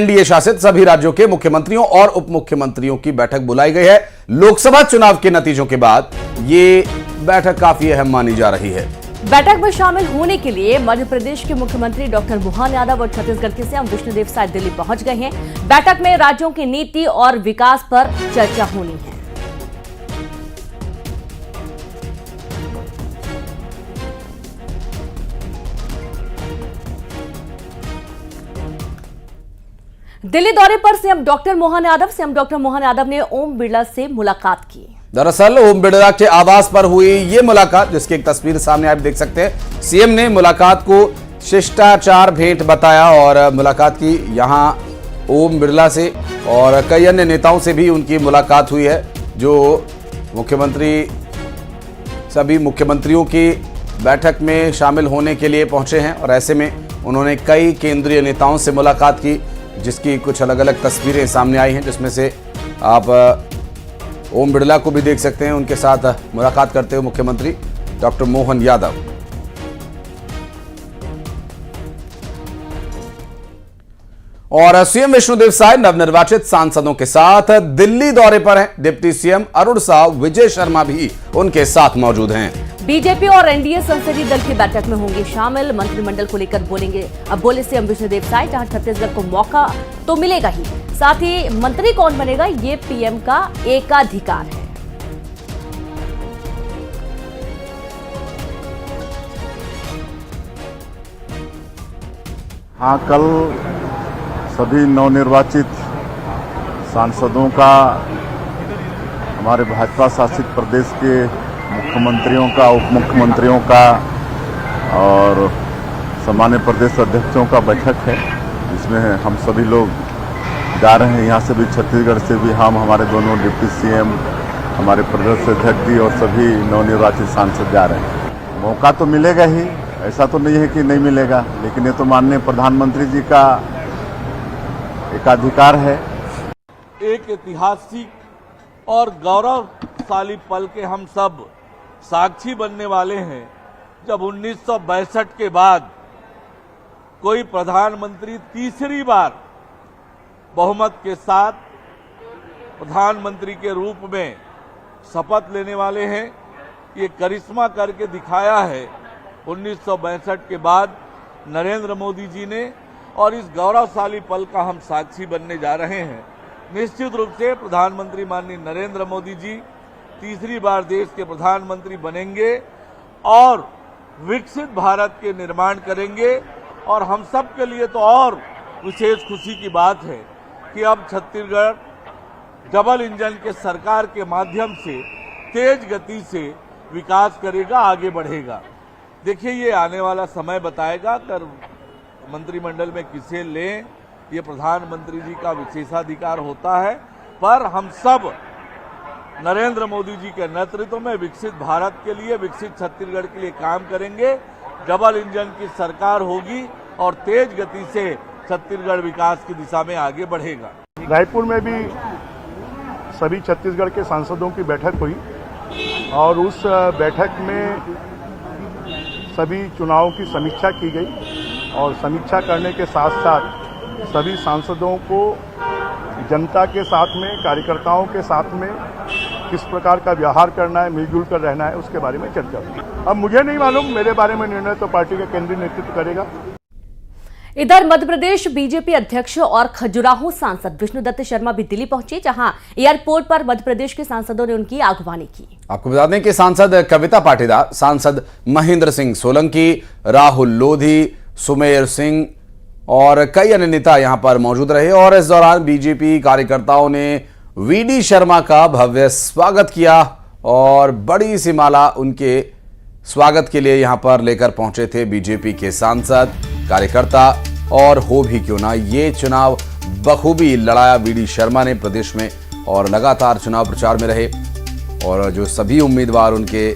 NDA शासित सभी राज्यों के मुख्यमंत्रियों और उप मुख्यमंत्रियों की बैठक बुलाई गई है। लोकसभा चुनाव के नतीजों के बाद ये बैठक काफी अहम मानी जा रही है। बैठक में शामिल होने के लिए मध्य प्रदेश के मुख्यमंत्री डॉक्टर मोहन यादव और छत्तीसगढ़ के सीएम विष्णुदेव साय दिल्ली पहुंच गए हैं। बैठक में राज्यों की नीति और विकास पर चर्चा होनी है। दिल्ली दौरे पर सीएम डॉक्टर मोहन यादव ने ओम बिरला से मुलाकात की। दरअसल ओम बिरला के आवास पर हुई ये मुलाकात, जिसकी एक तस्वीर सामने आप देख सकते हैं। सीएम ने मुलाकात को शिष्टाचार भेंट बताया और मुलाकात की यहां ओम बिरला से और कई अन्य नेताओं से भी उनकी मुलाकात हुई है, जो सभी मुख्यमंत्रियों की बैठक में शामिल होने के लिए पहुंचे हैं। और ऐसे में उन्होंने कई केंद्रीय नेताओं से मुलाकात की, जिसकी कुछ अलग अलग तस्वीरें सामने आई हैं, जिसमें से आप ओम बिरला को भी देख सकते हैं उनके साथ मुलाकात करते हुए मुख्यमंत्री डॉक्टर मोहन यादव। और सीएम विष्णुदेव साय नवनिर्वाचित सांसदों के साथ दिल्ली दौरे पर हैं। डिप्टी सीएम अरुण साव, विजय शर्मा भी उनके साथ मौजूद हैं। बीजेपी और एनडीए संसदीय दल की बैठक में होंगे शामिल। मंत्रिमंडल को लेकर बोले सीएम विष्णुदेव साय, जहां छत्तीसगढ़ को मौका तो मिलेगा ही, साथ ही मंत्री कौन बनेगा ये पीएम का एकाधिकार है। हाँ, कल सभी नवनिर्वाचित सांसदों का, हमारे भाजपा शासित प्रदेश के मुख्यमंत्रियों का, उप मुख्यमंत्रियों का और सामान्य प्रदेश अध्यक्षों का बैठक है, जिसमें हम सभी लोग जा रहे हैं। यहाँ से भी, छत्तीसगढ़ से भी हम, हमारे दोनों डिप्टी सीएम, हमारे प्रदेश अध्यक्ष जी और सभी नवनिर्वाचित सांसद जा रहे हैं। मौका तो मिलेगा ही, ऐसा तो नहीं है कि नहीं मिलेगा, लेकिन ये तो माननीय प्रधानमंत्री जी का एकाधिकार है। एक ऐतिहासिक और गौरवशाली पल के हम सब साक्षी बनने वाले हैं, जब 1962 के बाद कोई प्रधानमंत्री तीसरी बार बहुमत के साथ प्रधानमंत्री के रूप में शपथ लेने वाले हैं। ये करिश्मा करके दिखाया है 1962 के बाद नरेंद्र मोदी जी ने, और इस गौरवशाली पल का हम साक्षी बनने जा रहे हैं। निश्चित रूप से प्रधानमंत्री माननीय नरेंद्र मोदी जी तीसरी बार देश के प्रधानमंत्री बनेंगे और विकसित भारत के निर्माण करेंगे। और हम सब के लिए तो और विशेष खुशी की बात है कि अब छत्तीसगढ़ डबल इंजन के सरकार के माध्यम से तेज गति से विकास करेगा, आगे बढ़ेगा। देखिए, ये आने वाला समय बताएगा कर मंत्रिमंडल में किसे लें, ये प्रधानमंत्री जी का विशेषाधिकार होता है, पर हम सब नरेंद्र मोदी जी के नेतृत्व में विकसित भारत के लिए, विकसित छत्तीसगढ़ के लिए काम करेंगे। डबल इंजन की सरकार होगी और तेज गति से छत्तीसगढ़ विकास की दिशा में आगे बढ़ेगा। रायपुर में भी सभी छत्तीसगढ़ के सांसदों की बैठक हुई और उस बैठक में सभी चुनावों की समीक्षा की गई, और समीक्षा करने के साथ साथ सभी सांसदों को जनता के साथ में, कार्यकर्ताओं के साथ में किस प्रकार का व्यवहार करना है, मिलजुल कर रहना है, उसके बारे में चर्चा हुई। अब मुझे नहीं मालूम, मेरे बारे में निर्णय तो पार्टी का केंद्रीय नेतृत्व करेगा। इधर मध्य प्रदेश बीजेपी अध्यक्ष और खजुराहो सांसद विष्णुदत्त शर्मा भी दिल्ली पहुंचे, जहां एयरपोर्ट पर मध्य प्रदेश के सांसदों ने उनकी अगवानी की। आपको बता दें कि सांसद कविता पाटीदार, सांसद महेंद्र सिंह सोलंकी, राहुल लोधी, सुमेर सिंह और कई अन्य नेता यहां पर मौजूद रहे। और इस दौरान बीजेपी कार्यकर्ताओं ने वीडी शर्मा का भव्य स्वागत किया और बड़ी सी माला उनके स्वागत के लिए यहां पर लेकर पहुंचे थे बीजेपी के सांसद, कार्यकर्ता। और हो भी क्यों ना, ये चुनाव बखूबी लड़ाया वीडी शर्मा ने प्रदेश में और लगातार चुनाव प्रचार में रहे। और जो सभी उम्मीदवार उनके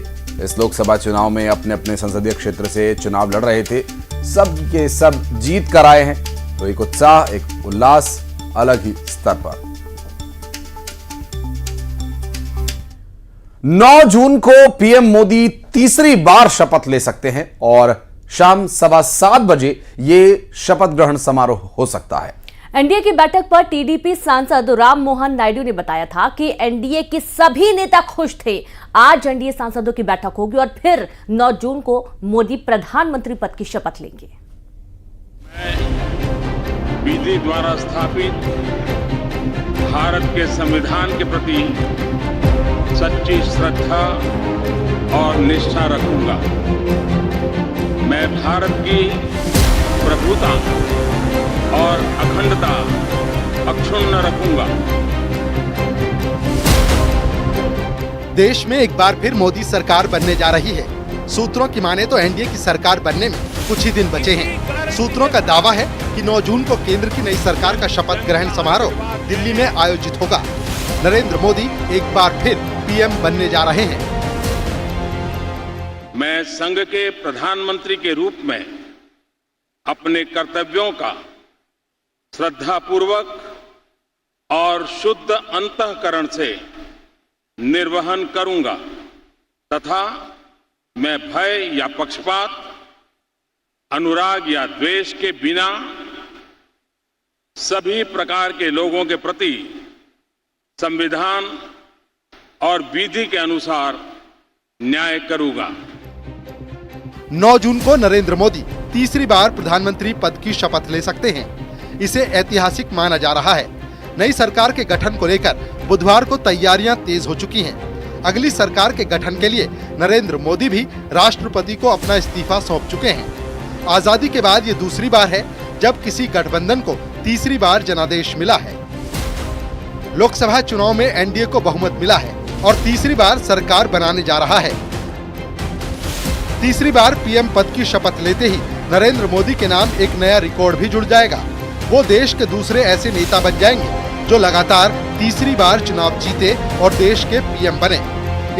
इस लोकसभा चुनाव में अपने अपने संसदीय क्षेत्र से चुनाव लड़ रहे थे, सब के सब जीत कर आए हैं। तो एक उत्साह, एक उल्लास अलग ही स्तर पर। 9 जून को पीएम मोदी तीसरी बार शपथ ले सकते हैं और शाम 7:15 बजे ये शपथ ग्रहण समारोह हो सकता है। एनडीए की बैठक पर टीडीपी सांसद राम मोहन नायडू ने बताया था कि एनडीए के सभी नेता खुश थे। आज एनडीए सांसदों की बैठक होगी और फिर 9 जून को मोदी प्रधानमंत्री पद की शपथ लेंगे। विधि द्वारा स्थापित भारत के संविधान के प्रति सच्ची श्रद्धा और निष्ठा रखूंगा। मैं भारत की प्रभुता और अखंडता अक्षुण्ण रखूंगा। देश में एक बार फिर मोदी सरकार बनने जा रही है। सूत्रों की माने तो एनडीए की सरकार बनने में कुछ ही दिन बचे हैं। सूत्रों का दावा है कि 9 जून को केंद्र की नई सरकार का शपथ ग्रहण समारोह दिल्ली में आयोजित होगा। नरेंद्र मोदी एक बार फिर पीएम बनने जा रहे हैं। मैं संघ के प्रधानमंत्री के रूप में अपने कर्तव्यों का श्रद्धापूर्वक और शुद्ध अंतःकरण से निर्वहन करूंगा तथा मैं भय या पक्षपात, अनुराग या द्वेष के बिना सभी प्रकार के लोगों के प्रति संविधान और विधि के अनुसार न्याय करूंगा। 9 जून को नरेंद्र मोदी तीसरी बार प्रधानमंत्री पद की शपथ ले सकते हैं। इसे ऐतिहासिक माना जा रहा है। नई सरकार के गठन को लेकर बुधवार को तैयारियां तेज हो चुकी हैं। अगली सरकार के गठन के लिए नरेंद्र मोदी भी राष्ट्रपति को अपना इस्तीफा सौंप चुके हैं। आजादी के बाद ये दूसरी बार है जब किसी गठबंधन को तीसरी बार जनादेश मिला है। लोकसभा चुनाव में एनडीए को बहुमत मिला है और तीसरी बार सरकार बनाने जा रहा है। तीसरी बार पीएम पद की शपथ लेते ही नरेंद्र मोदी के नाम एक नया रिकॉर्ड भी जुड़ जाएगा। वो देश के दूसरे ऐसे नेता बन जाएंगे जो लगातार तीसरी बार चुनाव जीते और देश के पीएम बने।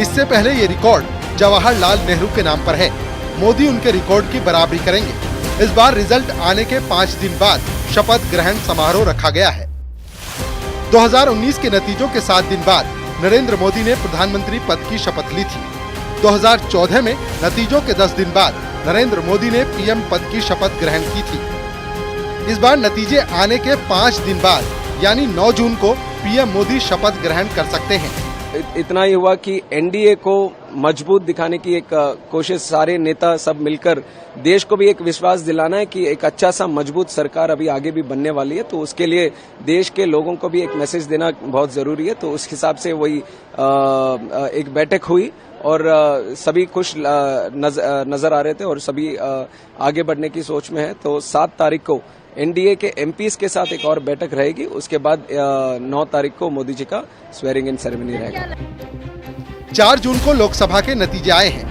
इससे पहले ये रिकॉर्ड जवाहरलाल नेहरू के नाम पर है। मोदी उनके रिकॉर्ड की बराबरी करेंगे। इस बार रिजल्ट आने के 5 दिन बाद शपथ ग्रहण समारोह रखा गया है। 2019 के नतीजों के 7 दिन बाद नरेंद्र मोदी ने प्रधानमंत्री पद की शपथ ली थी। 2014 में नतीजों के 10 दिन बाद नरेंद्र मोदी ने पीएम पद की शपथ ग्रहण की थी। इस बार नतीजे आने के 5 दिन बाद यानी 9 जून को पीएम मोदी शपथ ग्रहण कर सकते हैं। इतना ही हुआ कि एनडीए को मजबूत दिखाने की एक कोशिश, सारे नेता सब मिलकर देश को भी एक विश्वास दिलाना है कि एक अच्छा सा मजबूत सरकार अभी आगे भी बनने वाली है। तो उसके लिए देश के लोगों को भी एक मैसेज देना बहुत जरूरी है। तो उस हिसाब से वही एक बैठक हुई और सभी खुश नजर आ रहे थे और सभी आगे बढ़ने की सोच में है। तो 7 तारीख को एनडीए के एमपीज के साथ एक और बैठक रहेगी। उसके बाद 9 तारीख को मोदी जी का स्वेरिंग इन सेरेमनी रहेगा। 4 जून को लोकसभा के नतीजे आए हैं।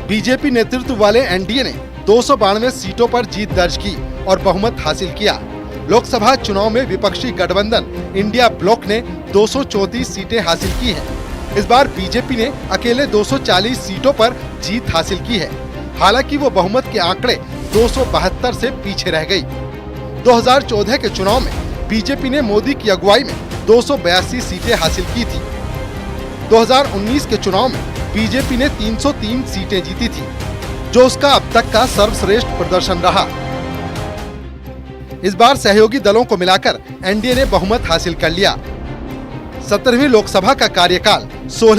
बीजेपी नेतृत्व वाले एनडीए ने 292 सीटों पर जीत दर्ज की और बहुमत हासिल किया। लोकसभा चुनाव में विपक्षी गठबंधन इंडिया ब्लॉक ने 234 सीटें हासिल की हैं। इस बार बीजेपी ने अकेले 240 सीटों पर जीत हासिल की है। हालांकि वो बहुमत के आंकड़े 272 से पीछे रह गई। 2014 के चुनाव में बीजेपी ने मोदी की अगुवाई में 282 सीटें हासिल की थी। 2019 के चुनाव में बीजेपी ने 303 सीटें जीती थी, जो उसका अब तक का सर्वश्रेष्ठ प्रदर्शन रहा। इस बार सहयोगी दलों को मिलाकर एनडीए ने बहुमत हासिल कर लिया। 17वीं लोकसभा का कार्यकाल 16